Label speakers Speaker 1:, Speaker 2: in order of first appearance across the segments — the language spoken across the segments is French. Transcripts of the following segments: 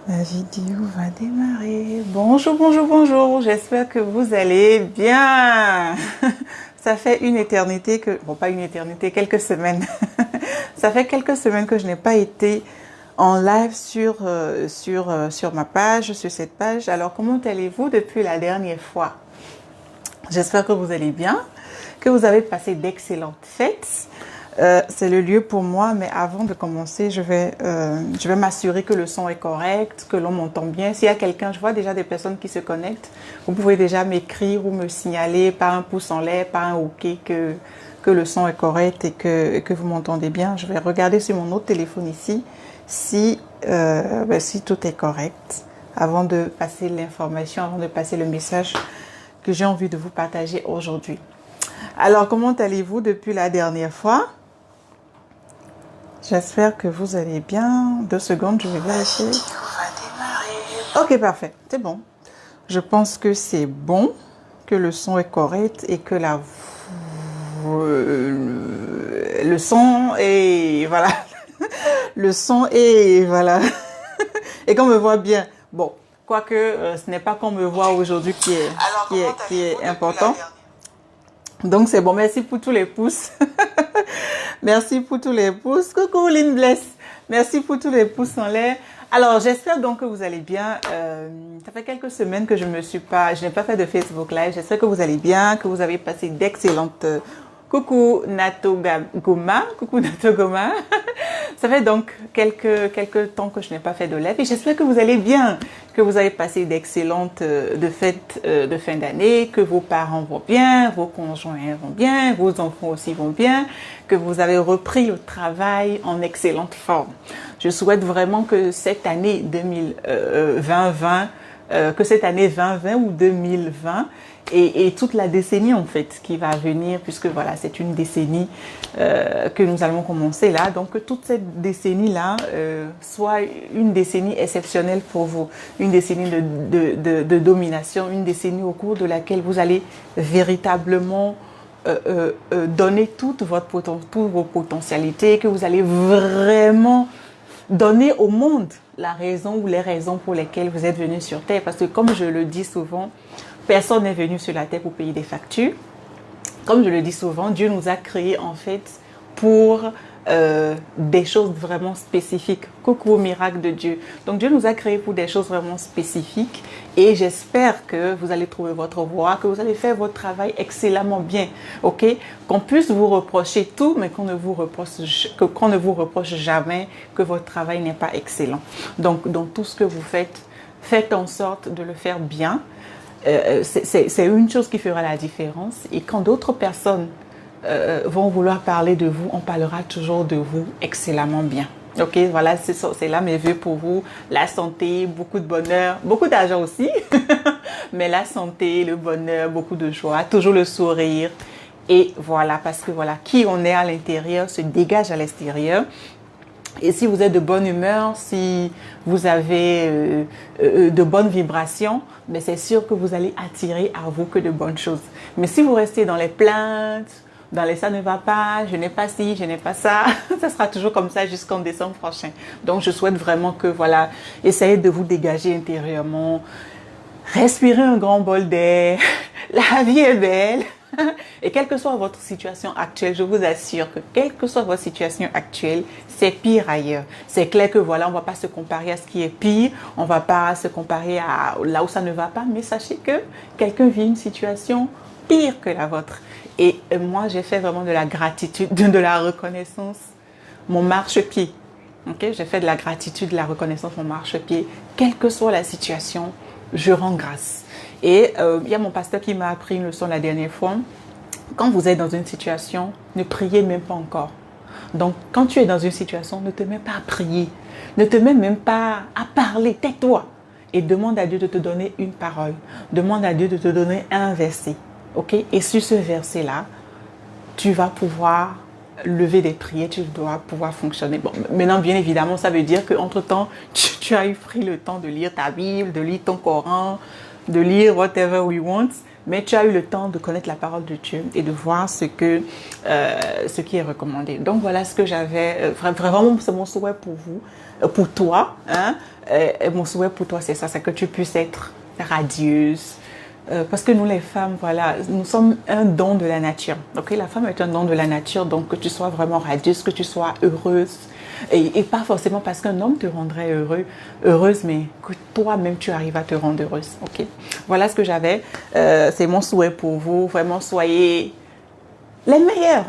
Speaker 1: La vidéo va démarrer. Bonjour, bonjour, bonjour. J'espère que vous allez bien. Ça fait une éternité que... Bon, pas une éternité, quelques semaines. Ça fait quelques semaines que je n'ai pas été en live sur ma page, sur cette page. Alors, comment allez-vous depuis la dernière fois? J'espère que vous allez bien, que vous avez passé d'excellentes fêtes. C'est le lieu pour moi, mais avant de commencer, je vais m'assurer que le son est correct, que l'on m'entend bien. S'il y a quelqu'un, je vois déjà des personnes qui se connectent, vous pouvez déjà m'écrire ou me signaler par un pouce en l'air, par un OK que le son est correct et que vous m'entendez bien. Je vais regarder sur mon autre téléphone ici si tout est correct avant de passer l'information, avant de passer le message que j'ai envie de vous partager aujourd'hui. Alors, comment allez-vous depuis la dernière fois? J'espère que vous allez bien. 2 secondes, je vais vérifier. Ok, parfait. C'est bon. Je pense que c'est bon, que le son est correct et que le son est... Voilà. Le son est... Voilà. Et qu'on me voit bien. Bon, quoique ce n'est pas qu'on me voit aujourd'hui qui est important. Donc, c'est bon. Merci pour tous les pouces. Merci pour tous les pouces. Coucou Lynn Bless. Merci pour tous les pouces en l'air. Alors, j'espère donc que vous allez bien. Ça fait quelques semaines que je n'ai pas fait de Facebook Live. J'espère que vous allez bien, que vous avez passé d'excellentes... Coucou Nato Goma. Coucou Nato Goma. Ça fait donc quelques temps que je n'ai pas fait de live et j'espère que vous allez bien, que vous avez passé d'excellentes fêtes de fin d'année, que vos parents vont bien, vos conjoints vont bien, vos enfants aussi vont bien, que vous avez repris le travail en excellente forme. Je souhaite vraiment que cette année 2020, que cette année 2020 ou 2020 et toute la décennie en fait qui va venir, puisque voilà, c'est une décennie que nous allons commencer là, donc que toute cette décennie là soit une décennie exceptionnelle pour vous, une décennie de domination, une décennie au cours de laquelle vous allez véritablement donner toutes vos potentialités, que vous allez vraiment donner au monde la raison ou les raisons pour lesquelles vous êtes venu sur Terre. Parce que comme je le dis souvent, personne n'est venu sur la Terre pour payer des factures. Comme je le dis souvent, Dieu nous a créés en fait pour des choses vraiment spécifiques. Coucou au miracle de Dieu. Donc Dieu nous a créés pour des choses vraiment spécifiques et j'espère que vous allez trouver votre voie, que vous allez faire votre travail excellemment bien. Ok? Qu'on puisse vous reprocher tout, mais qu'on ne vous reproche jamais que votre travail n'est pas excellent. Donc dans tout ce que vous faites, faites en sorte de le faire bien. C'est une chose qui fera la différence et quand d'autres personnes vont vouloir parler de vous, on parlera toujours de vous excellemment bien. Ok, voilà, c'est là mes vœux pour vous. La santé, beaucoup de bonheur, beaucoup d'argent aussi, mais la santé, le bonheur, beaucoup de joie, toujours le sourire. Et voilà, parce que voilà, qui on est à l'intérieur se dégage à l'extérieur. Et si vous êtes de bonne humeur, si vous avez de bonnes vibrations, ben c'est sûr que vous allez attirer à vous que de bonnes choses. Mais si vous restez dans les plaintes, dans les ça ne va pas, je n'ai pas ci, je n'ai pas ça, ça sera toujours comme ça jusqu'en décembre prochain. Donc je souhaite vraiment que voilà, essayez de vous dégager intérieurement, respirez un grand bol d'air, la vie est belle. Et quelle que soit votre situation actuelle, je vous assure que quelle que soit votre situation actuelle, c'est pire ailleurs. C'est clair que voilà, on ne va pas se comparer à ce qui est pire, on ne va pas se comparer à là où ça ne va pas, mais sachez que quelqu'un vit une situation pire que la vôtre. Et moi, j'ai fait vraiment de la gratitude, de la reconnaissance, mon marchepied. Okay? J'ai fait de la gratitude, de la reconnaissance, mon marchepied. Quelle que soit la situation, je rends grâce. Et il y a mon pasteur qui m'a appris une leçon la dernière fois. Quand vous êtes dans une situation, ne priez même pas encore. Donc, quand tu es dans une situation, ne te mets pas à prier. Ne te mets même pas à parler. Tais-toi. Et demande à Dieu de te donner une parole. Demande à Dieu de te donner un verset. Ok? Et sur ce verset-là, tu vas pouvoir lever des prières, tu dois pouvoir fonctionner. Bon, maintenant, bien évidemment, ça veut dire qu'entre-temps, tu as eu pris le temps de lire ta Bible, de lire ton Coran, de lire whatever we want. mais tu as eu le temps de connaître la parole de Dieu et de voir ce qui est recommandé. Donc voilà ce que j'avais, vraiment c'est mon souhait pour vous, pour toi, hein, et mon souhait pour toi c'est ça, c'est que tu puisses être radieuse, parce que nous les femmes, voilà, nous sommes un don de la nature. Ok, la femme est un don de la nature, donc que tu sois vraiment radieuse, que tu sois heureuse, et pas forcément parce qu'un homme te rendrait heureuse, mais que toi-même tu arrives à te rendre heureuse. Ok, voilà ce que j'avais. C'est mon souhait pour vous. Vraiment, soyez les meilleurs.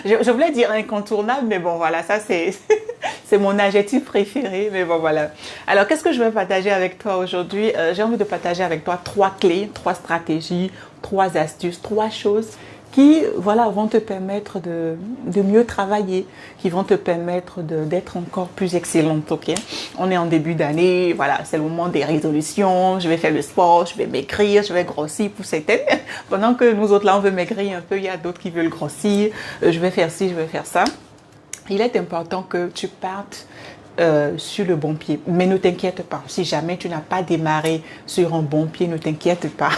Speaker 1: Je voulais dire incontournable, mais bon, voilà, ça c'est mon adjectif préféré, mais bon, voilà. Alors, qu'est-ce que je vais partager avec toi aujourd'hui? J'ai envie de partager avec toi 3 clés, 3 stratégies, 3 astuces, 3 choses qui, voilà, vont te permettre de mieux travailler, qui vont te permettre d'être encore plus excellente, ok? On est en début d'année, voilà, c'est le moment des résolutions, je vais faire le sport, je vais maigrir, je vais grossir pour certaines. Pendant que nous autres, là, on veut maigrir un peu, il y a d'autres qui veulent grossir, je vais faire ci, je vais faire ça. Il est important que tu partes sur le bon pied. Mais ne t'inquiète pas. Si jamais tu n'as pas démarré sur un bon pied, ne t'inquiète pas.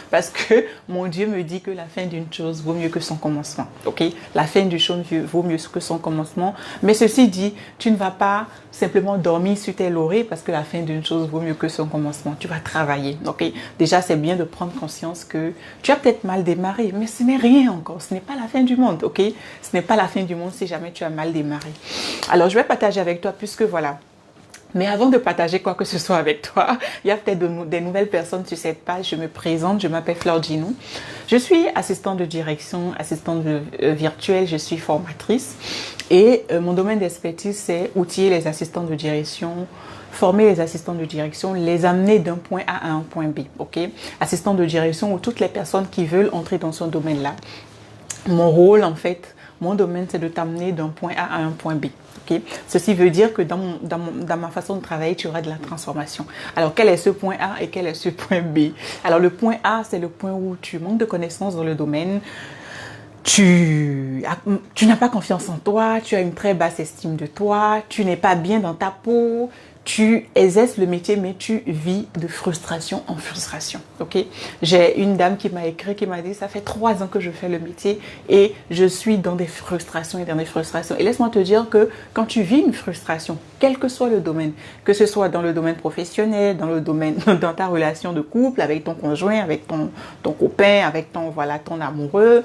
Speaker 1: Parce que mon Dieu me dit que la fin d'une chose vaut mieux que son commencement. Ok? La fin d'une chose vaut mieux que son commencement. Mais ceci dit, tu ne vas pas simplement dormir sur tes lauriers parce que la fin d'une chose vaut mieux que son commencement. Tu vas travailler. Ok? Déjà, c'est bien de prendre conscience que tu as peut-être mal démarré, mais ce n'est rien encore. Ce n'est pas la fin du monde. Ok? Ce n'est pas la fin du monde si jamais tu as mal démarré. Alors, je vais partager avec toi puisque voilà. Mais avant de partager quoi que ce soit avec toi, il y a peut-être des nouvelles personnes sur cette page. Je me présente, je m'appelle Fleur Ginou. Je suis assistante de direction, assistante virtuelle, je suis formatrice. Et mon domaine d'expertise, c'est outiller les assistants de direction, former les assistants de direction, les amener d'un point A à un point B. Ok? Assistant de direction ou toutes les personnes qui veulent entrer dans ce domaine-là. Mon rôle, en fait, mon domaine, c'est de t'amener d'un point A à un point B. Okay? Ceci veut dire que dans ma façon de travailler, tu auras de la transformation. Alors, quel est ce point A et quel est ce point B? Alors, le point A, c'est le point où tu manques de connaissances dans le domaine. Tu n'as pas confiance en toi, tu as une très basse estime de toi, tu n'es pas bien dans ta peau, tu exerces le métier, mais tu vis de frustration en frustration. Ok? J'ai une dame qui m'a écrit, qui m'a dit, ça fait 3 ans que je fais le métier et je suis dans des frustrations et dans des frustrations. Et laisse-moi te dire que quand tu vis une frustration, quel que soit le domaine, que ce soit dans le domaine professionnel, dans le domaine, dans ta relation de couple, avec ton conjoint, avec ton copain, avec ton amoureux,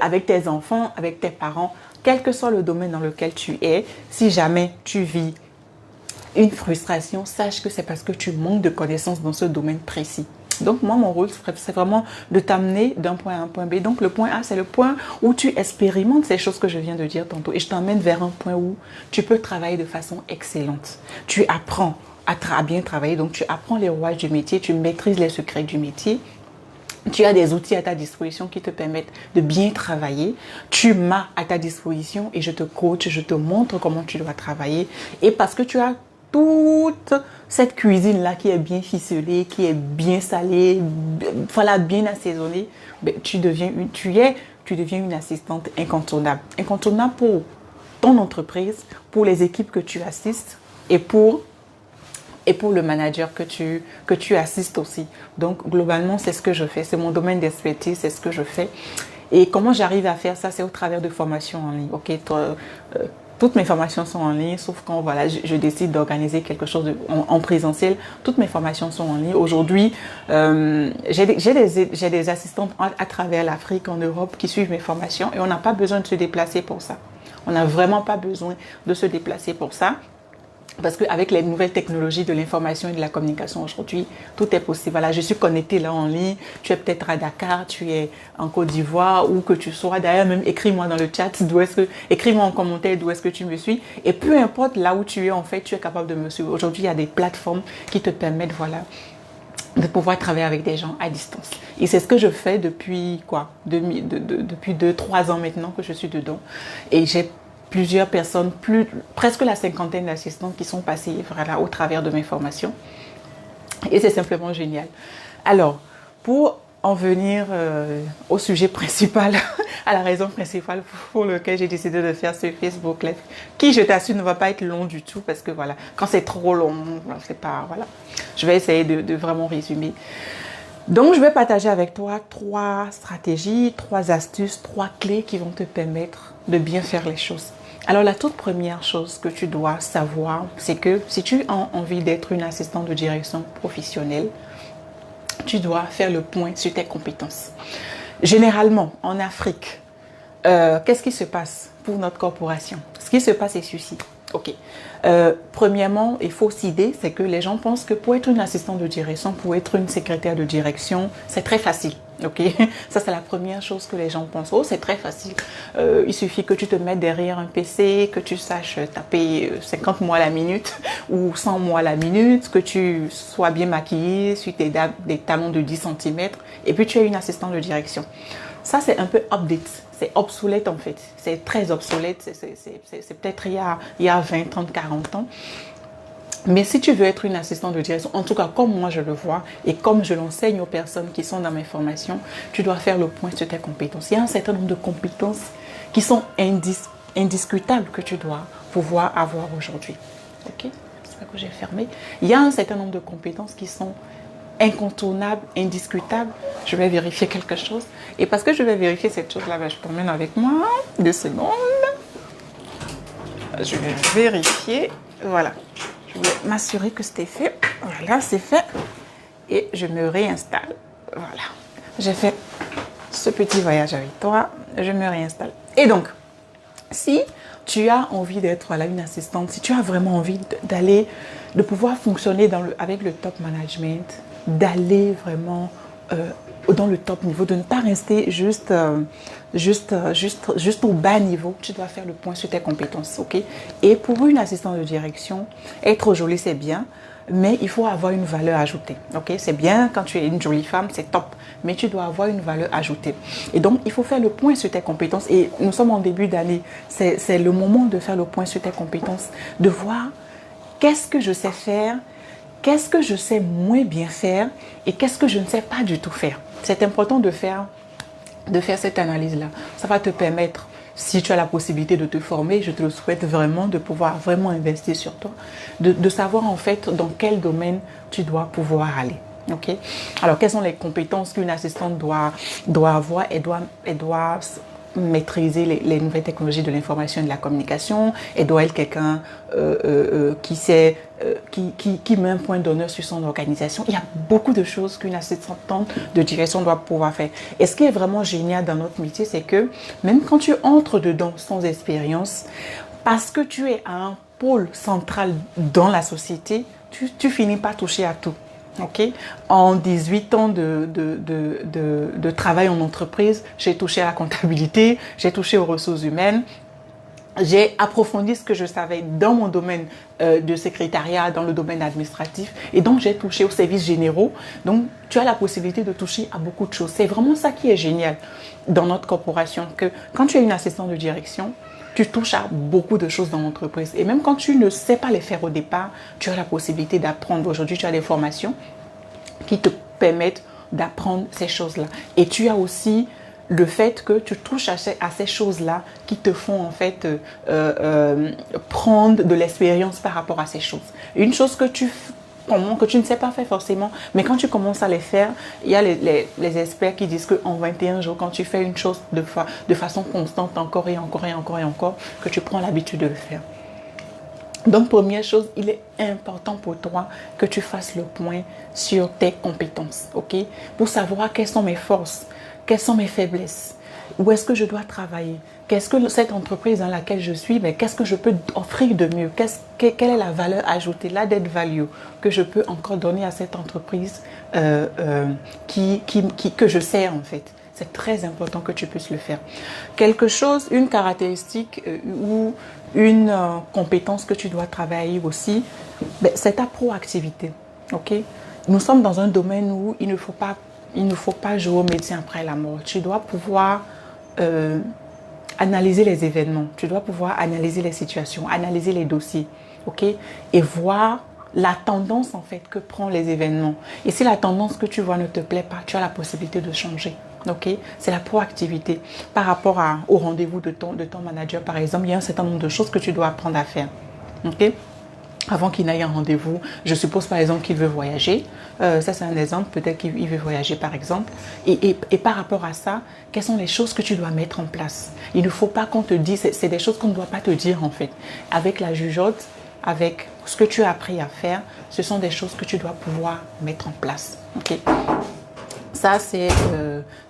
Speaker 1: avec tes enfants, avec tes parents, quel que soit le domaine dans lequel tu es, si jamais tu vis une frustration, sache que c'est parce que tu manques de connaissances dans ce domaine précis. Donc moi, mon rôle, c'est vraiment de t'amener d'un point A à un point B. Donc le point A, c'est le point où tu expérimentes ces choses que je viens de dire tantôt. Et je t'emmène vers un point où tu peux travailler de façon excellente. Tu apprends à bien travailler. Donc tu apprends les rouages du métier, tu maîtrises les secrets du métier. Tu as des outils à ta disposition qui te permettent de bien travailler. Tu m'as à ta disposition et je te coach, je te montre comment tu dois travailler. Et parce que tu as toute cette cuisine-là qui est bien ficelée, qui est bien salée, voilà, bien assaisonnée, ben, tu deviens une assistante incontournable. Incontournable pour ton entreprise, pour les équipes que tu assistes et pour le manager que tu assistes aussi. Donc, globalement, c'est ce que je fais. C'est mon domaine d'expertise, c'est ce que je fais. Et comment j'arrive à faire ça? C'est au travers de formations en ligne. Ok, toutes mes formations sont en ligne, sauf quand voilà, je décide d'organiser quelque chose en présentiel. Toutes mes formations sont en ligne. Aujourd'hui, j'ai des assistantes à travers l'Afrique, en Europe, qui suivent mes formations et on n'a pas besoin de se déplacer pour ça. On n'a vraiment pas besoin de se déplacer pour ça. Parce qu'avec les nouvelles technologies de l'information et de la communication aujourd'hui, tout est possible. Voilà, je suis connectée là en ligne. Tu es peut-être à Dakar, tu es en Côte d'Ivoire, où que tu sois. D'ailleurs, même écris-moi dans le chat, écris-moi en commentaire d'où est-ce que tu me suis. Et peu importe là où tu es, en fait, tu es capable de me suivre. Aujourd'hui, il y a des plateformes qui te permettent, voilà, de pouvoir travailler avec des gens à distance. Et c'est ce que je fais depuis depuis 2-3 ans maintenant que je suis dedans. Et j'ai plusieurs personnes, presque la 50aine d'assistants qui sont passés voilà, au travers de mes formations. Et c'est simplement génial. Alors, pour en venir au sujet principal, à la raison principale pour laquelle j'ai décidé de faire ce Facebook Live, qui, je t'assure, ne va pas être long du tout, parce que voilà, quand c'est trop long, c'est pas, voilà. Je vais essayer de vraiment résumer. Donc, je vais partager avec toi 3 stratégies, 3 astuces, 3 clés qui vont te permettre de bien faire les choses. Alors, la toute première chose que tu dois savoir, c'est que si tu as envie d'être une assistante de direction professionnelle, tu dois faire le point sur tes compétences. Généralement, en Afrique, qu'est-ce qui se passe pour notre corporation? Ce qui se passe est ceci. Ok. Premièrement, il faut s'idée, c'est que les gens pensent que pour être une assistante de direction, pour être une secrétaire de direction, c'est très facile. Ok, ça c'est la première chose que les gens pensent. Oh, c'est très facile. Il suffit que tu te mettes derrière un PC, que tu saches taper 50 mots à la minute ou 100 mots à la minute, que tu sois bien maquillée, sur des talons de 10 cm, et puis tu es une assistante de direction. Ça c'est un peu update. C'est obsolète en fait. C'est très obsolète. C'est peut-être il y a 20, 30, 40 ans. Mais si tu veux être une assistante de direction, en tout cas comme moi je le vois et comme je l'enseigne aux personnes qui sont dans mes formations, tu dois faire le point sur tes compétences. Il y a un certain nombre de compétences qui sont indiscutables que tu dois pouvoir avoir aujourd'hui. Ok? J'espère que j'ai fermé. Il y a un certain nombre de compétences qui sont incontournables, indiscutables. Je vais vérifier quelque chose. Et parce que je vais vérifier cette chose-là, je t'emmène avec moi. 2 secondes. Je vais vérifier. Voilà. Je voulais m'assurer que c'était fait. Voilà, c'est fait. Et je me réinstalle. Voilà. J'ai fait ce petit voyage avec toi. Je me réinstalle. Et donc, si tu as envie d'être voilà, une assistante, si tu as vraiment envie d'aller, de pouvoir fonctionner avec le top management, d'aller vraiment dans le top niveau, de ne pas rester juste au bas niveau, tu dois faire le point sur tes compétences, ok? Et pour une assistante de direction, être jolie c'est bien, mais il faut avoir une valeur ajoutée, ok? C'est bien quand tu es une jolie femme, c'est top, mais tu dois avoir une valeur ajoutée. Et donc, il faut faire le point sur tes compétences. Et nous sommes en début d'année, c'est le moment de faire le point sur tes compétences, de voir qu'est-ce que je sais faire, qu'est-ce que je sais moins bien faire et qu'est-ce que je ne sais pas du tout faire. C'est important de faire cette analyse-là. Ça va te permettre, si tu as la possibilité de te former, je te le souhaite vraiment, de pouvoir vraiment investir sur toi, de savoir en fait dans quel domaine tu dois pouvoir aller. Ok? Alors, quelles sont les compétences qu'une assistante doit avoir? Elle doit maîtriser les nouvelles technologies de l'information et de la communication. Elle doit être quelqu'un qui met un point d'honneur sur son organisation. Il y a beaucoup de choses qu'une assistante de direction doit pouvoir faire. Et ce qui est vraiment génial dans notre métier, c'est que même quand tu entres dedans sans expérience, parce que tu es à un pôle central dans la société, tu finis par toucher à tout. Okay. En 18 ans de travail en entreprise, j'ai touché à la comptabilité, j'ai touché aux ressources humaines, j'ai approfondi ce que je savais dans mon domaine de secrétariat, dans le domaine administratif, et donc j'ai touché aux services généraux. Donc tu as la possibilité de toucher à beaucoup de choses. C'est vraiment ça qui est génial dans notre corporation, que quand tu es une assistante de direction, tu touches à beaucoup de choses dans l'entreprise. Et même quand tu ne sais pas les faire au départ, tu as la possibilité d'apprendre. Aujourd'hui, tu as des formations qui te permettent d'apprendre ces choses-là. Et tu as aussi le fait que tu touches à ces choses-là qui te font en fait prendre de l'expérience par rapport à ces choses. Une chose que tu ne sais pas faire forcément, mais quand tu commences à les faire, il y a les experts qui disent qu'en 21 jours, quand tu fais une chose de façon constante, encore et encore et encore et encore, que tu prends l'habitude de le faire. Donc, première chose, il est important pour toi que tu fasses le point sur tes compétences, ok? Pour savoir quelles sont mes forces, quelles sont mes faiblesses, où est-ce que je dois travailler, qu'est-ce que cette entreprise dans laquelle je suis, mais qu'est-ce que je peux offrir de mieux, quelle est la valeur ajoutée, l'added value que je peux encore donner à cette entreprise que je sers en fait. C'est très important que tu puisses le faire. Quelque chose, une caractéristique ou une compétence que tu dois travailler aussi, c'est ta proactivité. Okay? Nous sommes dans un domaine où il ne faut pas jouer au médecin après la mort. Tu dois pouvoir analyser les événements, tu dois pouvoir analyser les situations, analyser les dossiers, ok? Et voir la tendance en fait que prend les événements. Et si la tendance que tu vois ne te plaît pas, tu as la possibilité de changer. Okay? C'est la proactivité. Par rapport au rendez-vous de ton manager, par exemple, il y a un certain nombre de choses que tu dois apprendre à faire. Okay? avant qu'il n'aille en rendez-vous. Je suppose par exemple qu'il veut voyager. Ça c'est un exemple, peut-être qu'il veut voyager par exemple. Et par rapport à ça, quelles sont les choses que tu dois mettre en place? Il ne faut pas qu'on te dise, c'est des choses qu'on ne doit pas te dire en fait. Avec la jugeote, avec ce que tu as appris à faire, ce sont des choses que tu dois pouvoir mettre en place. Ok? Ça, c'est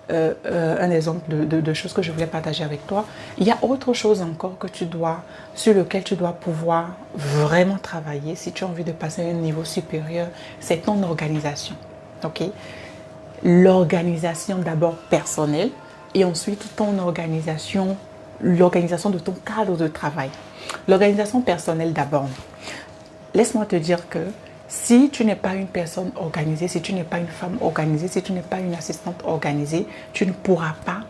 Speaker 1: un exemple de choses que je voulais partager avec toi. Il y a autre chose encore sur lequel tu dois pouvoir vraiment travailler si tu as envie de passer à un niveau supérieur, c'est ton organisation. Ok? L'organisation d'abord personnelle et ensuite l'organisation de ton cadre de travail. L'organisation personnelle d'abord. Laisse-moi te dire que si tu n'es pas une personne organisée, si tu n'es pas une femme organisée, si tu n'es pas une assistante organisée, tu ne pourras pas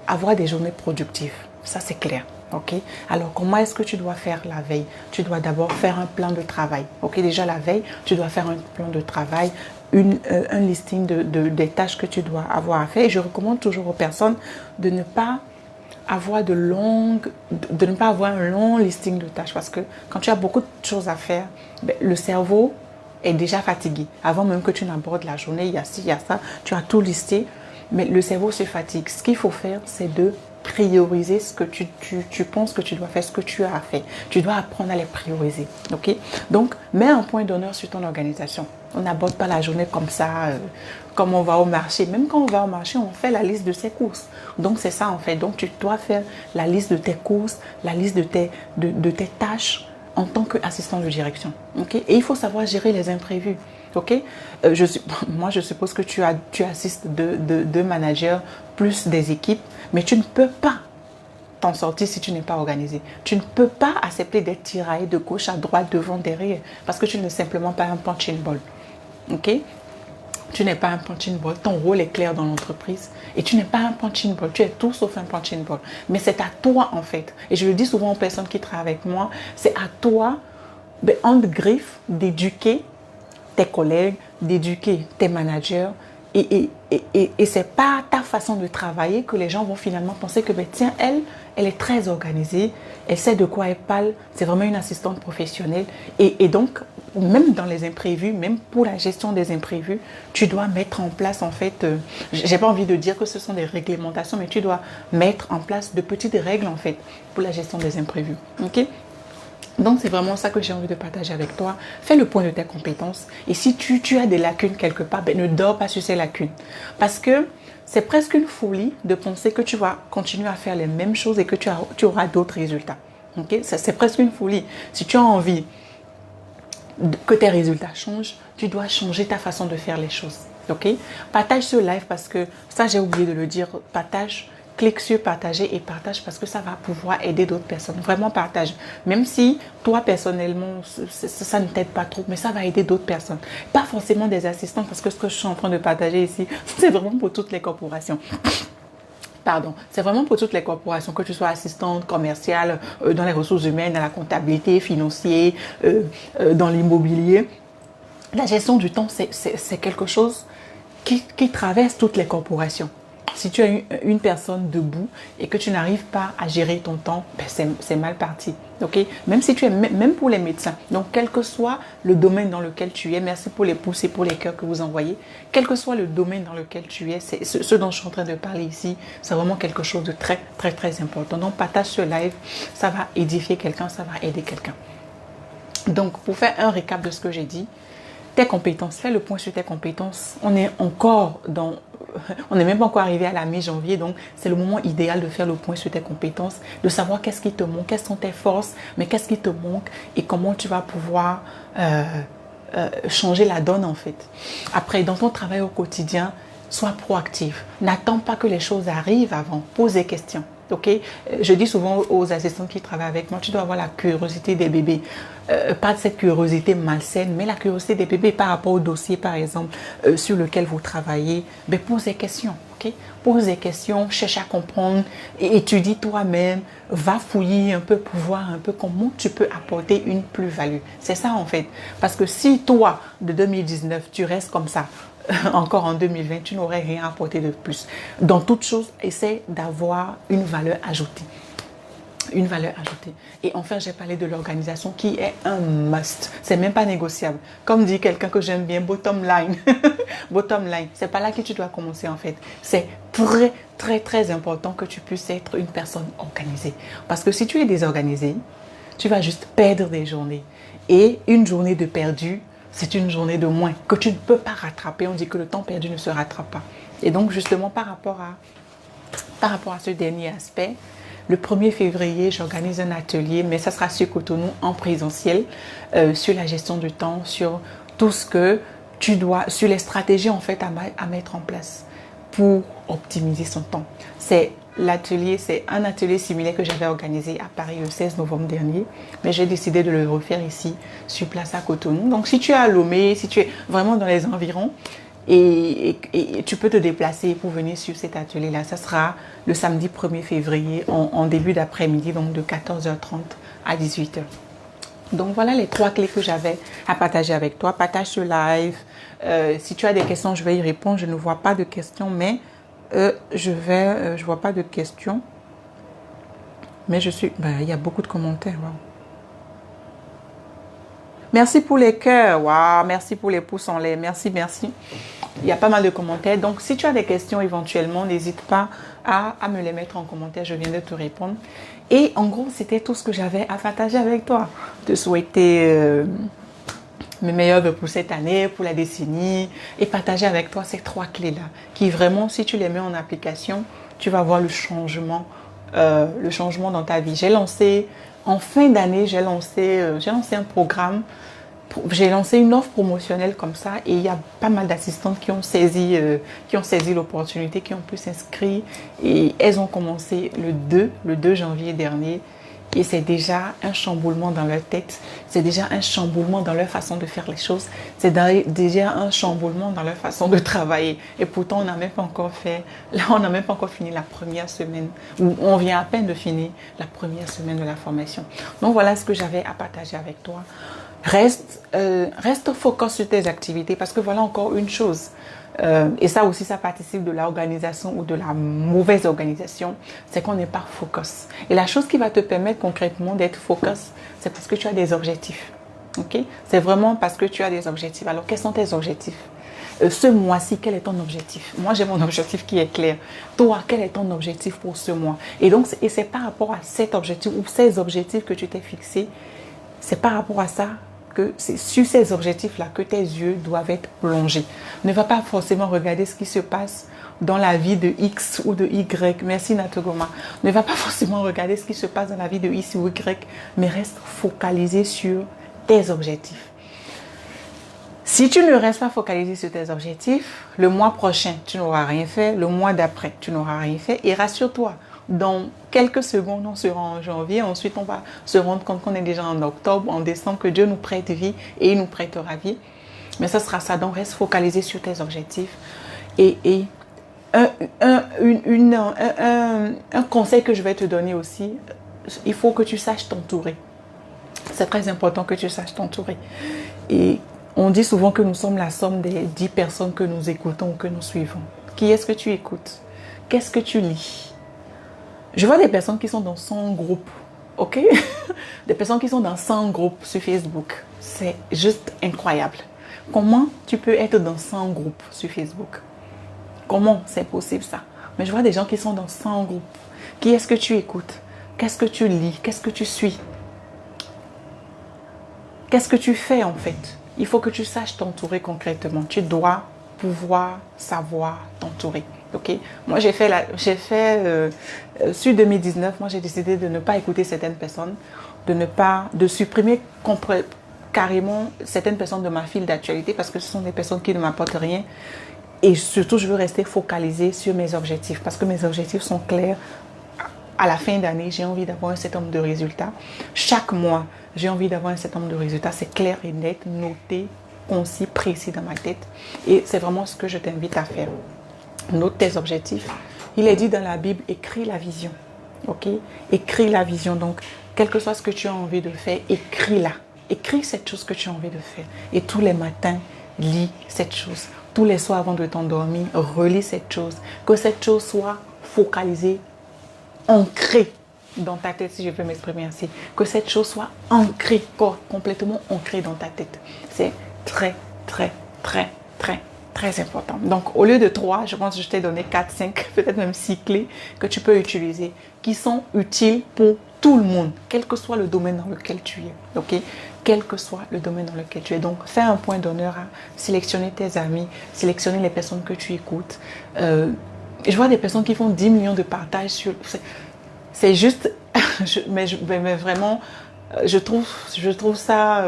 Speaker 1: avoir des journées productives. Ça, c'est clair. Ok? Alors, comment est-ce que tu dois faire la veille? Tu dois d'abord faire un plan de travail. Ok? Déjà, la veille, tu dois faire un plan de travail, un listing des tâches que tu dois avoir à faire. Et je recommande toujours aux personnes de ne pas avoir un long listing de tâches parce que quand tu as beaucoup de choses à faire, le cerveau est déjà fatigué. Avant même que tu n'abordes la journée, il y a ci, il y a ça, tu as tout listé, mais le cerveau se fatigue. Ce qu'il faut faire, c'est de prioriser ce que tu penses que tu dois faire, ce que tu as à faire. Tu dois apprendre à les prioriser. Ok? Donc, mets un point d'honneur sur ton organisation. On n'aborde pas la journée comme ça, comme on va au marché. Même quand on va au marché, on fait la liste de ses courses. Donc, c'est ça en fait. Donc, tu dois faire la liste de tes courses, la liste de tes tâches en tant qu'assistant de direction. Okay? Et il faut savoir gérer les imprévus. Okay? Moi, je suppose que tu assistes de managers plus des équipes, mais tu ne peux pas t'en sortir si tu n'es pas organisé. Tu ne peux pas accepter d'être tiraillé de gauche à droite, devant, derrière, parce que tu n'es simplement pas un punching ball. Ok? Tu n'es pas un punching ball. Ton rôle est clair dans l'entreprise et tu n'es pas un punching ball. Tu es tout sauf un punching ball. Mais c'est à toi en fait. Et je le dis souvent aux personnes qui travaillent avec moi, c'est à toi, entre griffes, d'éduquer tes collègues, d'éduquer tes managers. Et c'est pas ta façon de travailler que les gens vont finalement penser que tiens, elle est très organisée, elle sait de quoi elle parle, c'est vraiment une assistante professionnelle. Et donc, même dans les imprévus, même pour la gestion des imprévus, tu dois mettre en place en fait, j'ai pas envie de dire que ce sont des réglementations, mais tu dois mettre en place de petites règles en fait pour la gestion des imprévus. Ok? Donc, c'est vraiment ça que j'ai envie de partager avec toi. Fais le point de tes compétences. Et si tu as des lacunes quelque part, ne dors pas sur ces lacunes. Parce que c'est presque une folie de penser que tu vas continuer à faire les mêmes choses et que tu auras d'autres résultats. Okay? C'est presque une folie. Si tu as envie que tes résultats changent, tu dois changer ta façon de faire les choses. Okay? Partage ce live parce que, ça j'ai oublié de le dire, clique sur partager et partage parce que ça va pouvoir aider d'autres personnes. Vraiment partage. Même si toi personnellement, ça ne t'aide pas trop, mais ça va aider d'autres personnes. Pas forcément des assistants parce que ce que je suis en train de partager ici, c'est vraiment pour toutes les corporations. Pardon, c'est vraiment pour toutes les corporations, que tu sois assistante commerciale, dans les ressources humaines, dans la comptabilité, financier, dans l'immobilier. La gestion du temps, c'est quelque chose qui traverse toutes les corporations. Si tu as une personne debout et que tu n'arrives pas à gérer ton temps, c'est mal parti. Okay? Même si tu es, même pour les médecins. Donc, quel que soit le domaine dans lequel tu es, merci pour les pouces et pour les cœurs que vous envoyez. Quel que soit le domaine dans lequel tu es, c'est ce dont je suis en train de parler ici, c'est vraiment quelque chose de très, très, très important. Donc, partage ce live, ça va édifier quelqu'un, ça va aider quelqu'un. Donc, pour faire un récap de ce que j'ai dit, tes compétences, fais le point sur tes compétences. On est même pas encore arrivé à la mi-janvier, donc c'est le moment idéal de faire le point sur tes compétences, de savoir qu'est-ce qui te manque, quelles sont tes forces, mais qu'est-ce qui te manque et comment tu vas pouvoir changer la donne en fait. Après, dans ton travail au quotidien, sois proactif. N'attends pas que les choses arrivent avant. Pose des questions. Okay? Je dis souvent aux assistants qui travaillent avec moi, tu dois avoir la curiosité des bébés. Pas de cette curiosité malsaine, mais la curiosité des bébés par rapport au dossier, par exemple, sur lequel vous travaillez. Mais pose des questions. Okay? Pose des questions, cherche à comprendre, et étudie toi-même, va fouiller un peu pour voir un peu comment tu peux apporter une plus-value. C'est ça en fait. Parce que si toi, de 2019, tu restes comme ça, encore en 2020, tu n'aurais rien apporté de plus. Dans toute chose, essaie d'avoir une valeur ajoutée. une valeur ajoutée. Et enfin, j'ai parlé de l'organisation qui est un must. C'est même pas négociable. Comme dit quelqu'un que j'aime bien, bottom line. Bottom line. C'est pas là que tu dois commencer en fait. C'est très, très, très important que tu puisses être une personne organisée. Parce que si tu es désorganisé, tu vas juste perdre des journées. Et une journée de perdu, c'est une journée de moins que tu ne peux pas rattraper. On dit que le temps perdu ne se rattrape pas. Et donc, justement, par rapport à ce dernier aspect, le 1er février, j'organise un atelier, mais ça sera sur Cotonou en présentiel, sur la gestion du temps, sur tout ce que tu dois, sur les stratégies en fait à mettre en place pour optimiser son temps. C'est un atelier similaire que j'avais organisé à Paris le 16 novembre dernier, mais j'ai décidé de le refaire ici, sur place à Cotonou. Donc si tu es à Lomé, si tu es vraiment dans les environs, et tu peux te déplacer pour venir sur cet atelier-là. Ça sera le samedi 1er février en début d'après-midi, donc de 14h30 à 18h. Donc voilà les 3 clés que j'avais à partager avec toi. Partage ce live. Si tu as des questions, je vais y répondre. Je ne vois pas de questions, mais je vois pas de questions. Mais il y a beaucoup de commentaires. Wow. Merci pour les cœurs. Wow, merci pour les pouces en l'air. Merci, merci. Il y a pas mal de commentaires. Donc, si tu as des questions éventuellement, n'hésite pas à me les mettre en commentaire. Je viens de te répondre. Et en gros, c'était tout ce que j'avais à partager avec toi. Te souhaiter mes meilleurs vœux pour cette année, pour la décennie. Et partager avec toi ces 3 clés-là. Qui vraiment, si tu les mets en application, tu vas voir le changement dans ta vie. J'ai lancé, en fin d'année, j'ai lancé un programme. J'ai lancé une offre promotionnelle comme ça et il y a pas mal d'assistantes qui ont saisi l'opportunité, qui ont pu s'inscrire et elles ont commencé le 2 janvier dernier et c'est déjà un chamboulement dans leur tête, c'est déjà un chamboulement dans leur façon de faire les choses, c'est déjà un chamboulement dans leur façon de travailler et pourtant on n'a même pas encore fini la première semaine ou on vient à peine de finir la première semaine de la formation. Donc voilà ce que j'avais à partager avec toi. Reste focus sur tes activités parce que voilà encore une chose et ça aussi ça participe de l'organisation ou de la mauvaise organisation, c'est qu'on n'est pas focus et la chose qui va te permettre concrètement d'être focus, c'est parce que tu as des objectifs, ok? C'est vraiment parce que tu as des objectifs. Alors quels sont tes objectifs? Ce mois-ci, quel est ton objectif? Moi j'ai mon objectif qui est clair. Toi, quel est ton objectif pour ce mois? Et donc c'est par rapport à cet objectif ou ces objectifs que tu t'es fixé, c'est par rapport à ça que c'est sur ces objectifs-là que tes yeux doivent être plongés. Ne va pas forcément regarder ce qui se passe dans la vie de X ou de Y. Merci Natogoma. Ne va pas forcément regarder ce qui se passe dans la vie de X ou Y, mais reste focalisé sur tes objectifs. Si tu ne restes pas focalisé sur tes objectifs, le mois prochain, tu n'auras rien fait. Le mois d'après, tu n'auras rien fait. Et rassure-toi, dans quelques secondes, on sera en janvier. Ensuite, on va se rendre compte qu'on est déjà en octobre, en décembre, que Dieu nous prête vie et il nous prêtera vie. Mais ce sera ça. Donc, reste focalisé sur tes objectifs. Et un conseil que je vais te donner aussi, il faut que tu saches t'entourer. C'est très important que tu saches t'entourer. Et on dit souvent que nous sommes la somme des 10 personnes que nous écoutons ou que nous suivons. Qui est-ce que tu écoutes? Qu'est-ce que tu lis? Je vois des personnes qui sont dans 100 groupes, ok? Des personnes qui sont dans 100 groupes sur Facebook. C'est juste incroyable. Comment tu peux être dans 100 groupes sur Facebook? Comment c'est possible ça? Mais je vois des gens qui sont dans 100 groupes. Qui est-ce que tu écoutes? Qu'est-ce que tu lis? Qu'est-ce que tu suis? Qu'est-ce que tu fais en fait? Il faut que tu saches t'entourer concrètement. Tu dois pouvoir savoir t'entourer. Ok, moi sur 2019, moi j'ai décidé de ne pas écouter certaines personnes, de supprimer carrément certaines personnes de ma file d'actualité parce que ce sont des personnes qui ne m'apportent rien. Et surtout, je veux rester focalisée sur mes objectifs parce que mes objectifs sont clairs. À la fin d'année, j'ai envie d'avoir un certain nombre de résultats. Chaque mois, j'ai envie d'avoir un certain nombre de résultats. C'est clair et net, noté, concis, précis dans ma tête. Et c'est vraiment ce que je t'invite à faire. Note tes objectifs. Il est dit dans la Bible, écris la vision. Ok? Écris la vision. Donc, quel que soit ce que tu as envie de faire, écris-la. Écris cette chose que tu as envie de faire. Et tous les matins, lis cette chose. Tous les soirs avant de t'endormir, relis cette chose. Que cette chose soit focalisée, ancrée dans ta tête, si je peux m'exprimer ainsi. Que cette chose soit ancrée, complètement ancrée dans ta tête. C'est très, très, très, très, très important. Donc, au lieu de 3, je pense que je t'ai donné 4, 5, peut-être même 6 clés que tu peux utiliser, qui sont utiles pour tout le monde, quel que soit le domaine dans lequel tu es. Ok? Quel que soit le domaine dans lequel tu es. Donc, fais un point d'honneur à sélectionner tes amis, sélectionner les personnes que tu écoutes. Je vois des personnes qui font 10 millions de partages sur... C'est juste... mais vraiment, je trouve ça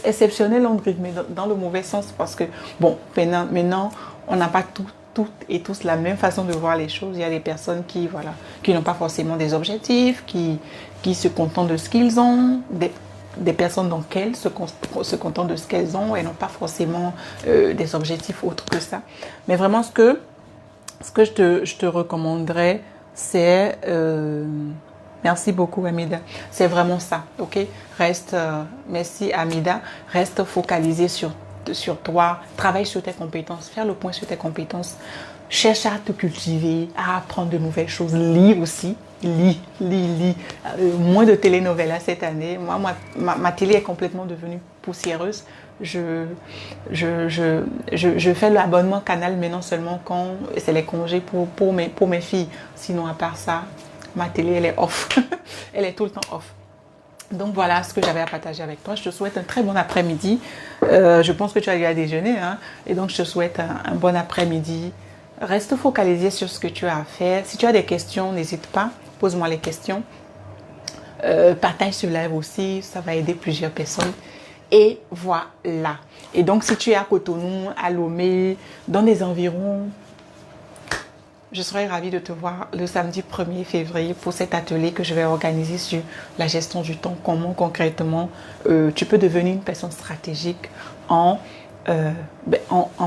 Speaker 1: exceptionnel, André, mais dans le mauvais sens, parce que, bon, maintenant on n'a pas toutes et tous la même façon de voir les choses. Il y a des personnes qui, voilà, qui n'ont pas forcément des objectifs, qui se contentent de ce qu'ils ont, des personnes dans lesquelles se contentent de ce qu'elles ont et n'ont pas forcément des objectifs autres que ça. Mais vraiment, ce que je te recommanderais, c'est... merci beaucoup, Amida. C'est vraiment ça, ok? Reste, merci, Amida. Reste focalisé sur toi. Travaille sur tes compétences. Faire le point sur tes compétences. Cherche à te cultiver, à apprendre de nouvelles choses. Lis aussi. Lis. Moins de télénovelas cette année. Moi, ma télé est complètement devenue poussiéreuse. Je fais l'abonnement Canal, mais non seulement quand c'est les congés pour mes filles. Sinon, à part ça, ma télé, elle est off. Elle est tout le temps off. Donc, voilà ce que j'avais à partager avec toi. Je te souhaite un très bon après-midi. Je pense que tu as déjà déjeuné. Hein? Et donc, je te souhaite un bon après-midi. Reste focalisé sur ce que tu as à faire. Si tu as des questions, n'hésite pas. Pose-moi les questions. Partage ce live aussi. Ça va aider plusieurs personnes. Et voilà. Et donc, si tu es à Cotonou, à Lomé, dans les environs... Je serai ravie de te voir le samedi 1er février pour cet atelier que je vais organiser sur la gestion du temps. Comment concrètement tu peux devenir une personne stratégique en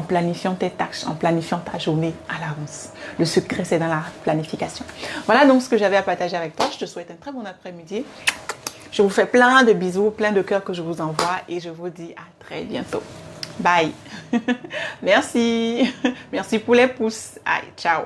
Speaker 1: planifiant tes tâches, en planifiant ta journée à l'avance. Le secret, c'est dans la planification. Voilà donc ce que j'avais à partager avec toi. Je te souhaite un très bon après-midi. Je vous fais plein de bisous, plein de cœurs que je vous envoie et je vous dis à très bientôt. Bye. Merci. Merci pour les pouces. Allez, ciao.